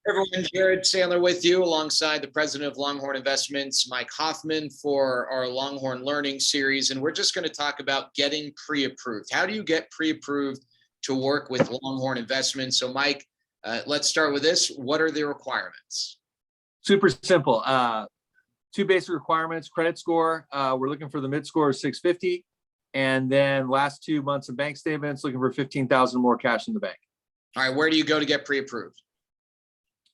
Everyone, Jared Sandler with you alongside the president of Longhorn Investments, Mike Hoffman, for our Longhorn Learning series. And we're just going to talk about getting pre-approved. How do you get pre-approved to work with Longhorn Investments? So Mike, let's start with this. What are the requirements? Super simple. Two basic requirements: credit score. We're looking for the mid score of 650. And then last 2 months of bank statements, looking for 15,000 more cash in the bank. All right, where do you go to get pre-approved?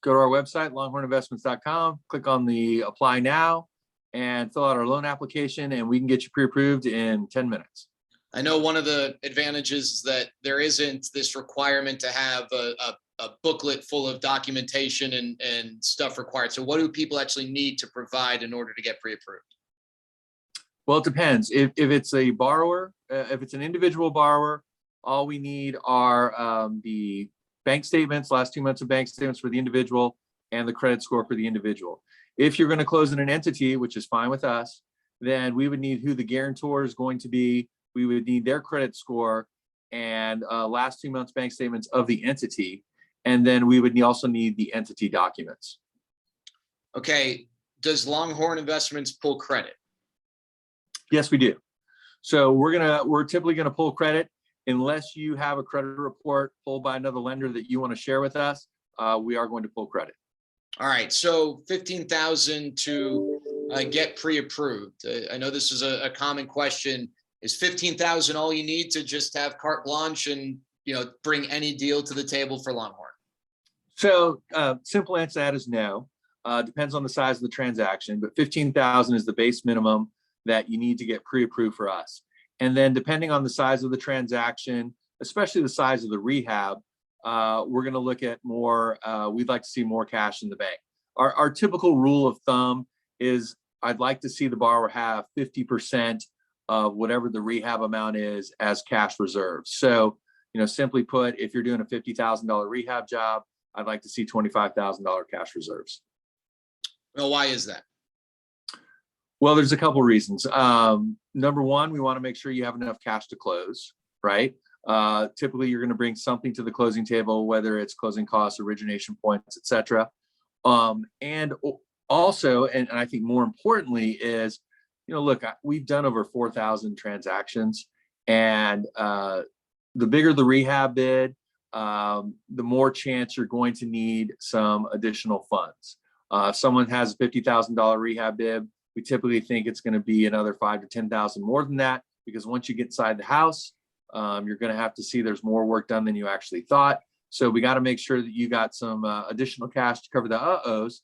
Go to our website, longhorninvestments.com, click on the apply now and fill out our loan application, and we can get you pre-approved in 10 minutes. I know one of the advantages is that there isn't this requirement to have a booklet full of documentation and stuff required. So what do people actually need to provide in order to get pre-approved? Well, it depends. If it's a borrower, if it's an individual borrower, all we need are the bank statements, last 2 months of bank statements for the individual, and the credit score for the individual. If you're going to close in an entity, which is fine with us, then we would need who the guarantor is going to be. We would need their credit score and last 2 months bank statements of the entity. And then we would also need the entity documents. Okay. Does Longhorn Investments pull credit? Yes, we do. So we're typically going to pull credit unless you have a credit report pulled by another lender that you want to share with us. We are going to pull credit. All right. So 15,000 to get pre-approved. I know this is a common question. Is 15,000 all you need to just have carte blanche and bring any deal to the table for Longhorn? So simple answer to that is no. Depends on the size of the transaction, but 15,000 is the base minimum that you need to get pre-approved for us. And then depending on the size of the transaction, especially the size of the rehab, we're going to look at more, we'd like to see more cash in the bank. Our typical rule of thumb is I'd like to see the borrower have 50% of whatever the rehab amount is as cash reserves. So, simply put, if you're doing a $50,000 rehab job, I'd like to see $25,000 cash reserves. Well, why is that? Well, there's a couple reasons. Number one, we want to make sure you have enough cash to close, right? Typically, you're going to bring something to the closing table, whether it's closing costs, origination points, et cetera. And also, and I think more importantly is, look, we've done over 4,000 transactions, and the bigger the rehab bid, the more chance you're going to need some additional funds. If someone has a $50,000 rehab bid, we typically think it's going to be another 5,000 to 10,000 more than that, because once you get inside the house, you're going to have to see there's more work done than you actually thought. So we got to make sure that you got some additional cash to cover the uh-ohs.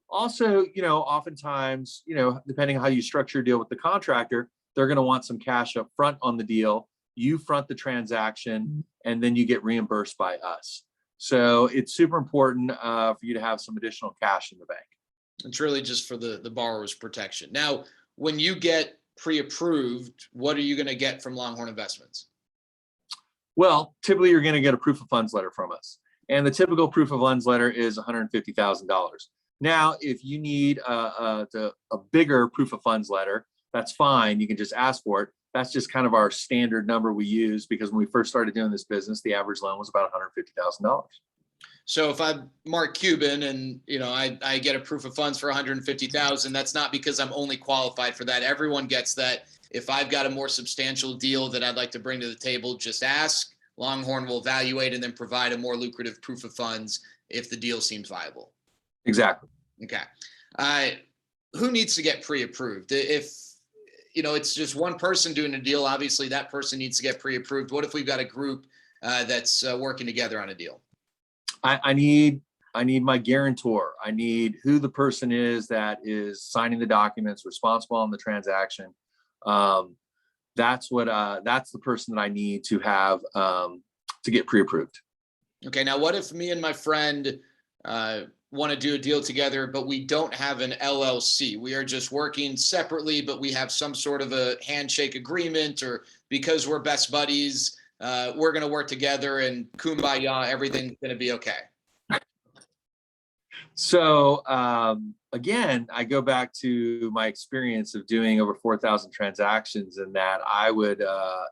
Also, oftentimes, depending on how you structure your deal with the contractor, they're going to want some cash up front on the deal. You front the transaction, and then you get reimbursed by us. So it's super important for you to have some additional cash in the bank. It's really just for the borrower's protection. Now, when you get pre-approved, what are you going to get from Longhorn Investments? Well, typically you're going to get a proof of funds letter from us. And the typical proof of funds letter is $150,000. Now, if you need a bigger proof of funds letter, that's fine. You can just ask for it. That's just kind of our standard number we use, because when we first started doing this business, the average loan was about $150,000. So if I'm Mark Cuban and I get a proof of funds for $150,000, that's not because I'm only qualified for that. Everyone gets that. If I've got a more substantial deal that I'd like to bring to the table, just ask. Longhorn will evaluate and then provide a more lucrative proof of funds if the deal seems viable. Exactly. Okay. Who needs to get pre-approved? If it's just one person doing a deal, obviously that person needs to get pre-approved. What if we've got a group that's working together on a deal? I need my guarantor. I need who the person is that is signing the documents, responsible on the transaction. That's the person that I need to have to get pre-approved. Okay. Now, what if me and my friend want to do a deal together, but we don't have an LLC? We are just working separately, but we have some sort of a handshake agreement, or because we're best buddies, we're going to work together and kumbaya, everything's going to be okay. So again, I go back to my experience of doing over 4,000 transactions, and that I would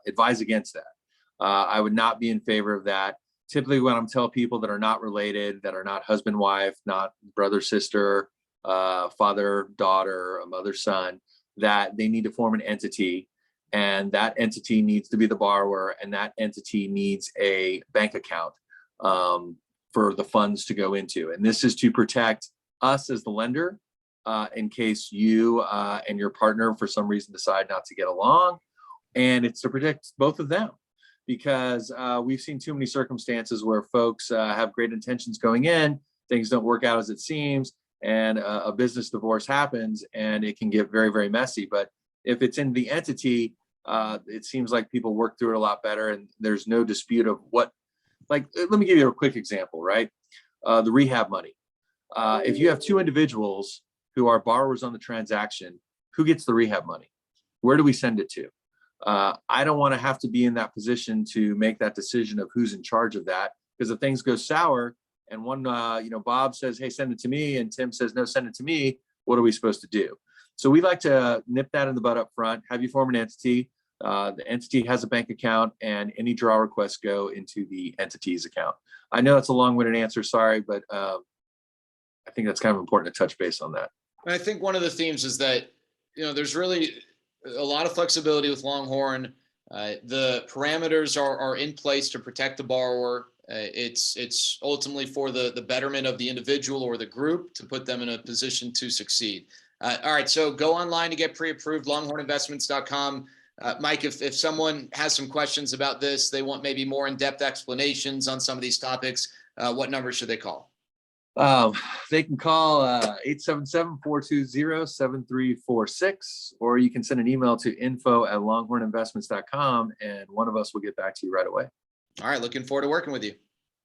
advise against that. I would not be in favor of that. typically when I'm telling people that are not related, that are not husband, wife, not brother, sister, father, daughter, a mother, son, that they need to form an entity, and that entity needs to be the borrower, and that entity needs a bank account for the funds to go into. And this is to protect us as the lender in case you and your partner for some reason decide not to get along. And it's to protect both of them, because we've seen too many circumstances where folks have great intentions going in, things don't work out as it seems, and a business divorce happens, and it can get very, very messy. But if it's in the entity, it seems like people work through it a lot better, and there's no dispute of what, like, let me give you a quick example, right? The rehab money. If you have two individuals who are borrowers on the transaction, who gets the rehab money? Where do we send it to? I don't want to have to be in that position to make that decision of who's in charge of that, because if things go sour and one, Bob says, hey, send it to me, and Tim says, no, send it to me, what are we supposed to do? So we like to nip that in the bud up front, have you form an entity. The entity has a bank account, and any draw requests go into the entity's account. I know that's a long-winded answer, sorry, but I think that's kind of important to touch base on that. And I think one of the themes is that, there's really a lot of flexibility with Longhorn. The parameters are in place to protect the borrower. It's ultimately for the betterment of the individual or the group to put them in a position to succeed. All right, so go online to get pre-approved, longhorninvestments.com. Mike, if someone has some questions about this, they want maybe more in-depth explanations on some of these topics, what number should they call? They can call 877-420-7346, or you can send an email to info@longhorninvestments.com, and one of us will get back to you right away. All right, looking forward to working with you.